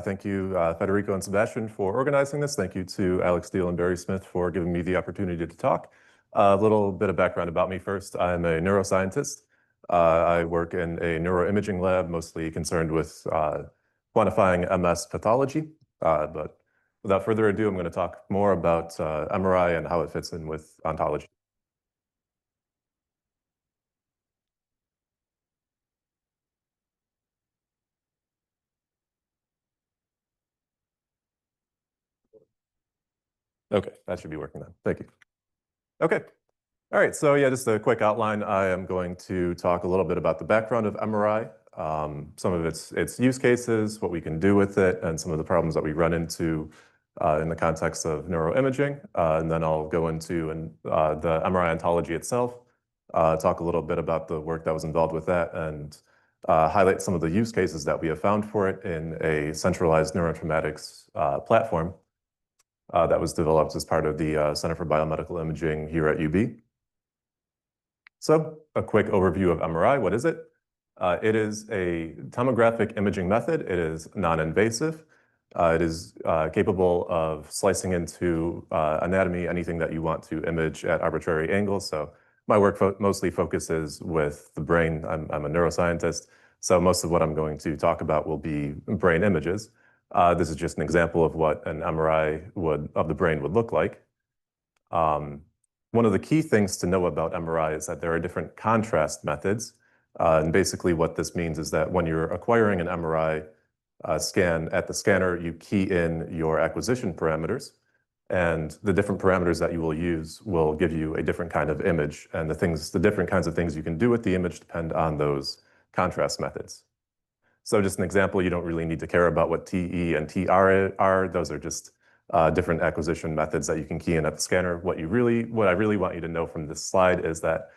Thank you, Federico and Sebastian, for organizing this. Thank you to Alex Steele and Barry Smith for giving me the opportunity to talk. A little bit of background about me first. I'm a neuroscientist. I work in a neuroimaging lab, mostly concerned with quantifying MS pathology. But without further ado, I'm going to talk more about MRI and how it fits in with ontology. Okay, that should be working then. Thank you. Okay. All right, so yeah, just a quick outline. I am going to talk a little bit about the background of MRI, some of its use cases, what we can do with it, and some of the problems that we run into in the context of neuroimaging. And then I'll go into the MRI ontology itself, talk a little bit about the work that was involved with that, and highlight some of the use cases that we have found for it in a centralized neuroinformatics platform that was developed as part of the Center for Biomedical Imaging here at UB. So a quick overview of MRI. What is it? It is a tomographic imaging method. It is non-invasive. It is capable of slicing into anatomy, anything that you want to image at arbitrary angles. So my work mostly focuses with the brain. I'm a neuroscientist, so most of what I'm going to talk about will be brain images. This is just an example of what an MRI of the brain would look like. One of the key things to know about MRI is that there are different contrast methods. And basically what this means is that when you're acquiring an MRI scan at the scanner, you key in your acquisition parameters, and the different parameters that you will use will give you a different kind of image. And the different kinds of things you can do with the image depend on those contrast methods. So just an example, you don't really need to care about what TE and TR are. Those are just different acquisition methods that you can key in at the scanner. What I really want you to know from this slide is that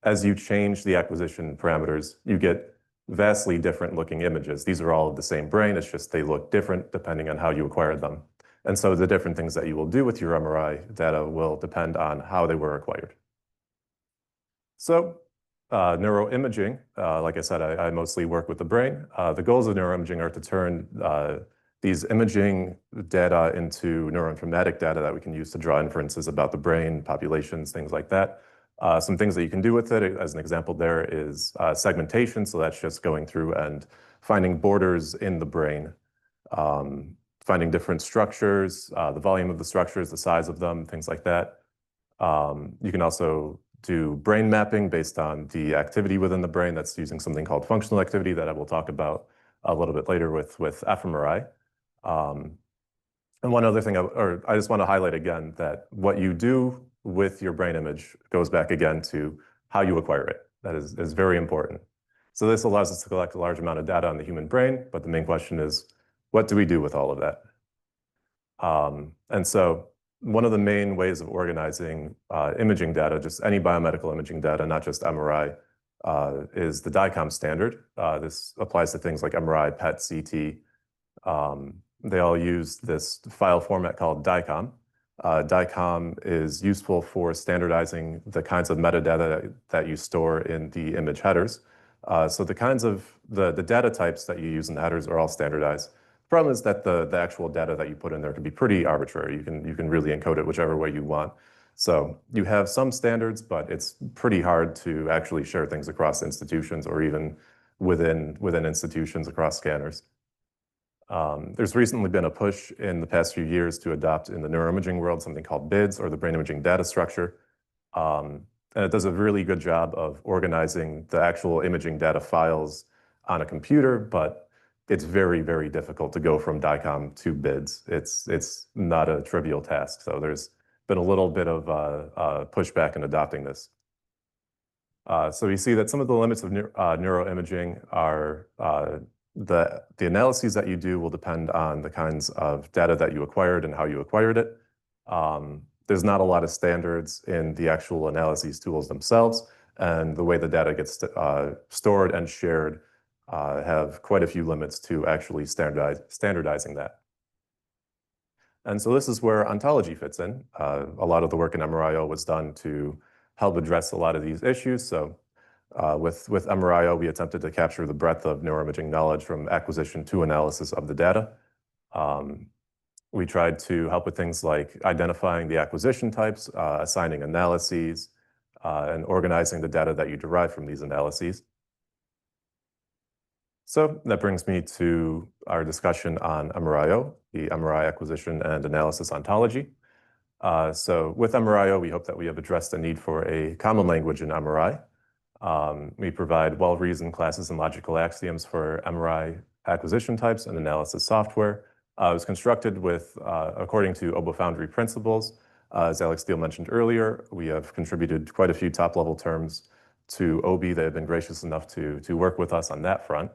as you change the acquisition parameters, you get vastly different looking images. These are all of the same brain, it's just they look different depending on how you acquired them. And so the different things that you will do with your MRI data will depend on how they were acquired. So neuroimaging, like I said, I mostly work with the brain. The goals of neuroimaging are to turn these imaging data into neuroinformatic data that we can use to draw inferences about the brain, populations, things like that. Some things that you can do with it, as an example there, is segmentation. So that's just going through and finding borders in the brain, finding different structures, the volume of the structures, the size of them, things like that. You can also do brain mapping based on the activity within the brain. That's using something called functional activity that I will talk about a little bit later with fMRI. And one other thing, I just want to highlight again that what you do with your brain image goes back again to how you acquire it. That is very important. So this allows us to collect a large amount of data on the human brain, but the main question is, what do we do with all of that? And so one of the main ways of organizing imaging data, just any biomedical imaging data, not just MRI, is the DICOM standard. This applies to things like MRI, PET, CT. They all use this file format called DICOM. DICOM is useful for standardizing the kinds of metadata that you store in the image headers. So the kinds of the data types that you use in the headers are all standardized. The problem is that the actual data that you put in there can be pretty arbitrary. You can really encode it whichever way you want. So you have some standards, but it's pretty hard to actually share things across institutions or even within institutions across scanners. There's recently been a push in the past few years to adopt in the neuroimaging world something called BIDS, or the brain imaging data structure. And it does a really good job of organizing the actual imaging data files on a computer, but it's very, very difficult to go from DICOM to BIDS. It's not a trivial task. So there's been a little bit of pushback in adopting this. So you see that some of the limits of neuroimaging are the analyses that you do will depend on the kinds of data that you acquired and how you acquired it. There's not a lot of standards in the actual analyses tools themselves, and the way the data gets stored and shared have quite a few limits to actually standardizing that. And so this is where ontology fits in. A lot of the work in MRIO was done to help address a lot of these issues. So with MRIO, we attempted to capture the breadth of neuroimaging knowledge from acquisition to analysis of the data. We tried to help with things like identifying the acquisition types, assigning analyses, and organizing the data that you derive from these analyses. So that brings me to our discussion on MRIO, the MRI acquisition and analysis ontology. So with MRIO, we hope that we have addressed the need for a common language in MRI. We provide well-reasoned classes and logical axioms for MRI acquisition types and analysis software. It was constructed with, according to OboFoundry principles. As Alex Steele mentioned earlier, we have contributed quite a few top-level terms to OB that have been gracious enough to work with us on that front.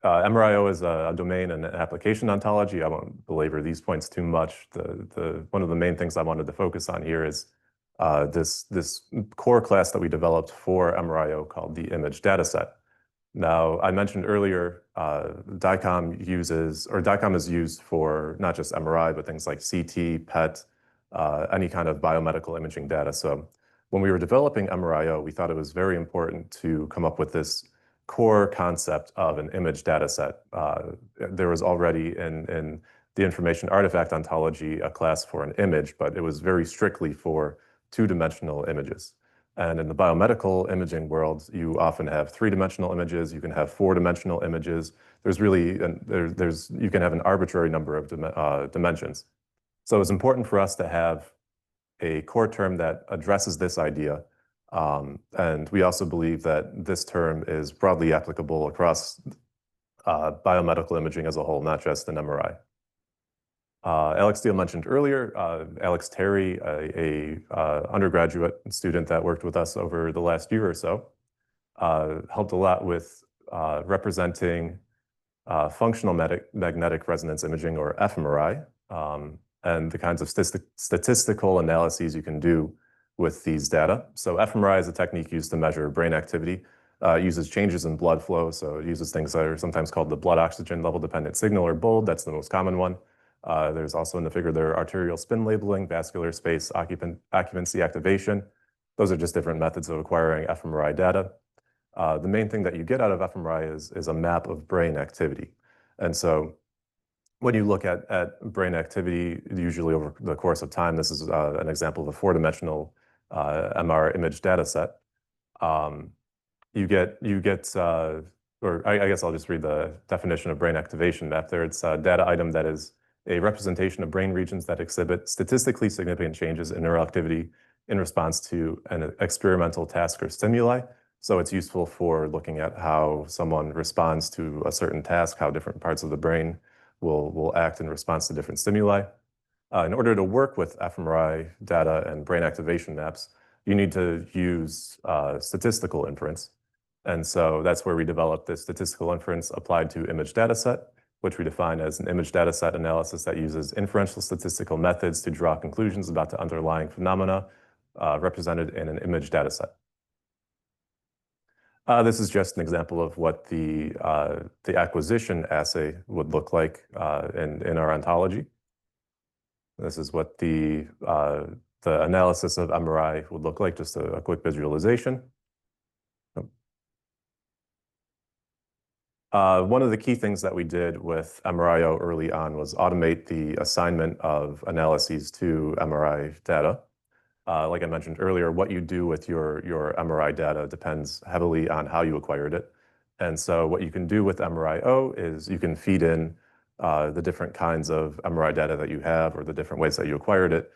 MRIO is a domain and application ontology. I won't belabor these points too much. One of the main things I wanted to focus on here is this core class that we developed for MRIO called the image dataset. Now, I mentioned earlier, DICOM is used for not just MRI, but things like CT, PET, any kind of biomedical imaging data. So when we were developing MRIO, we thought it was very important to come up with this core concept of an image dataset. There was already in the information artifact ontology a class for an image, but it was very strictly for two-dimensional images. And in the biomedical imaging world, you often have three-dimensional images, you can have four-dimensional images. There's really, you can have an arbitrary number of dimensions. So it's important for us to have a core term that addresses this idea. And we also believe that this term is broadly applicable across biomedical imaging as a whole, not just in MRI. Alex Steele mentioned earlier, Alex Terry, a undergraduate student that worked with us over the last year or so, helped a lot with representing functional magnetic resonance imaging, or fMRI, and the kinds of statistical analyses you can do with these data. So fMRI is a technique used to measure brain activity. It uses changes in blood flow, so it uses things that are sometimes called the blood oxygen level dependent signal, or BOLD. That's the most common one. There's also in the figure there arterial spin labeling, vascular space occupancy activation. Those are just different methods of acquiring fMRI data. The main thing that you get out of fMRI is a map of brain activity. And so when you look at brain activity, usually over the course of time, this is an example of a four-dimensional MR image data set. You get or I guess I'll just read the definition of brain activation map there. It's a data item that is a representation of brain regions that exhibit statistically significant changes in neural activity in response to an experimental task or stimuli. So it's useful for looking at how someone responds to a certain task, how different parts of the brain will act in response to different stimuli. In order to work with fMRI data and brain activation maps, you need to use statistical inference. And so that's where we developed this statistical inference applied to image dataset, which we define as an image dataset analysis that uses inferential statistical methods to draw conclusions about the underlying phenomena represented in an image dataset. This is just an example of what the acquisition assay would look like in our ontology. This is what the analysis of MRI would look like, just a quick visualization. One of the key things that we did with MRIO early on was automate the assignment of analyses to MRI data. Like I mentioned earlier, what you do with your MRI data depends heavily on how you acquired it. And so what you can do with MRIO is you can feed in the different kinds of MRI data that you have, or the different ways that you acquired it.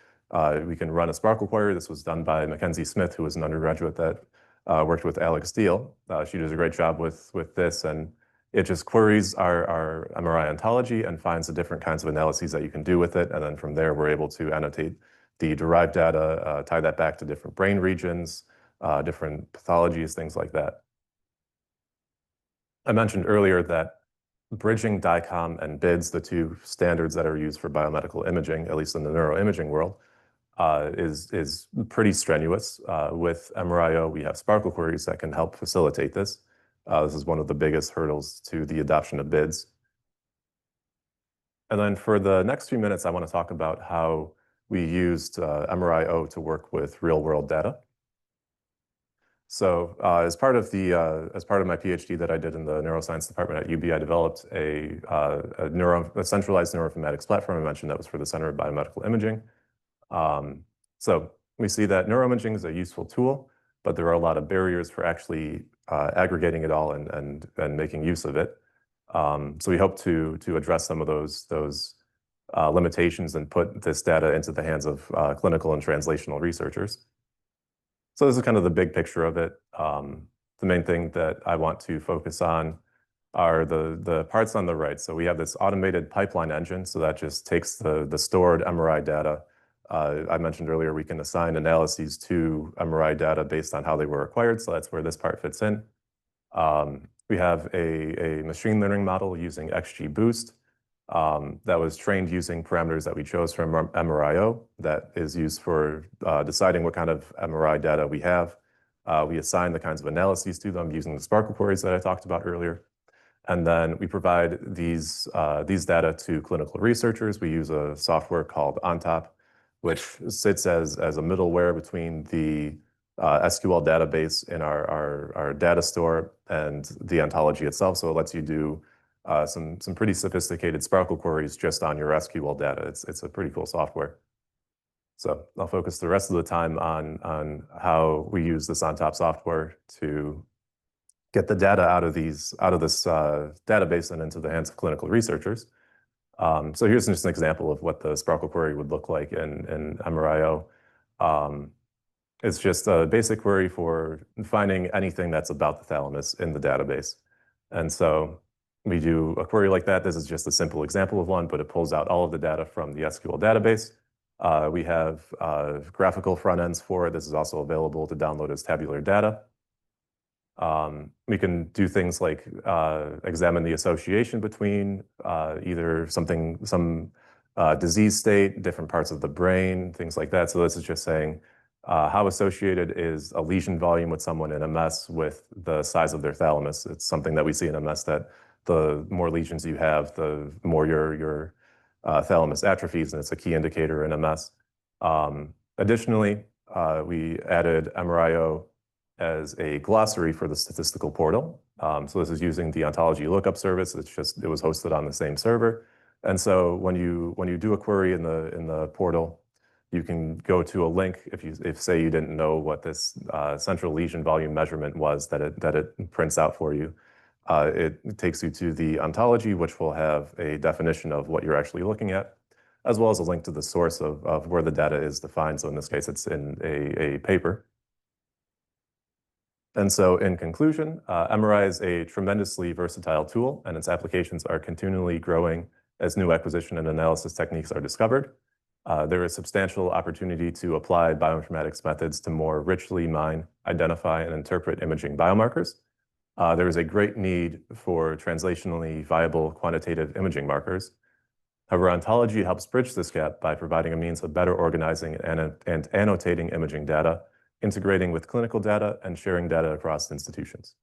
We can run a Sparkle query. This was done by Mackenzie Smith, who was an undergraduate that worked with Alex Steele. She does a great job with this, and it just queries our MRI ontology and finds the different kinds of analyses that you can do with it. And then from there, we're able to annotate the derived data, tie that back to different brain regions, different pathologies, things like that. I mentioned earlier that bridging DICOM and BIDS, the two standards that are used for biomedical imaging, at least in the neuroimaging world, is pretty strenuous. With MRIO, we have Sparkle queries that can help facilitate this. This is one of the biggest hurdles to the adoption of BIDS. And then for the next few minutes, I want to talk about how we used MRIO to work with real-world data. So as part of my PhD that I did in the neuroscience department at UB, I developed a centralized neuroinformatics platform I mentioned that was for the Center of Biomedical Imaging. So we see that neuroimaging is a useful tool, but there are a lot of barriers for actually aggregating it all and making use of it. So we hope to address some of those limitations and put this data into the hands of clinical and translational researchers. So this is kind of the big picture of it. The main thing that I want to focus on are the parts on the right. So we have this automated pipeline engine. So that just takes the stored MRI data. I mentioned earlier, we can assign analyses to MRI data based on how they were acquired. So that's where this part fits in. We have a machine learning model using XGBoost that was trained using parameters that we chose from MRIO that is used for deciding what kind of MRI data we have. We assign the kinds of analyses to them using the Sparkle queries that I talked about earlier. And then we provide these data to clinical researchers. We use a software called OnTop, which sits as a middleware between the SQL database in our data store and the ontology itself. So it lets you do some pretty sophisticated Sparkle queries just on your SQL data. It's a pretty cool software. So I'll focus the rest of the time on how we use this OnTop software to get the data out of this database and into the hands of clinical researchers. So here's just an example of what the Sparkle query would look like in MRIO. It's just a basic query for finding anything that's about the thalamus in the database. And so we do a query like that. This is just a simple example of one, but it pulls out all of the data from the SQL database. We have graphical front ends for it. This is also available to download as tabular data. We can do things like examine the association between either some disease state, different parts of the brain, things like that. So this is just saying how associated is a lesion volume with someone in MS with the size of their thalamus. It's something that we see in MS that the more lesions you have, the more your thalamus atrophies, and it's a key indicator in MS. Additionally, we added MRIO as a glossary for the statistical portal. So this is using the Ontology lookup service. It was hosted on the same server. And so when you do a query in the portal, you can go to a link if say you didn't know what this central lesion volume measurement was that it prints out for you. It takes you to the Ontology, which will have a definition of what you're actually looking at, as well as a link to the source of where the data is defined. So in this case, it's in a paper. And so in conclusion, MRI is a tremendously versatile tool, and its applications are continually growing as new acquisition and analysis techniques are discovered. There is substantial opportunity to apply bioinformatics methods to more richly mine, identify, and interpret imaging biomarkers. There is a great need for translationally viable quantitative imaging markers. However, Ontology helps bridge this gap by providing a means of better organizing and annotating imaging data, integrating with clinical data, and sharing data across institutions.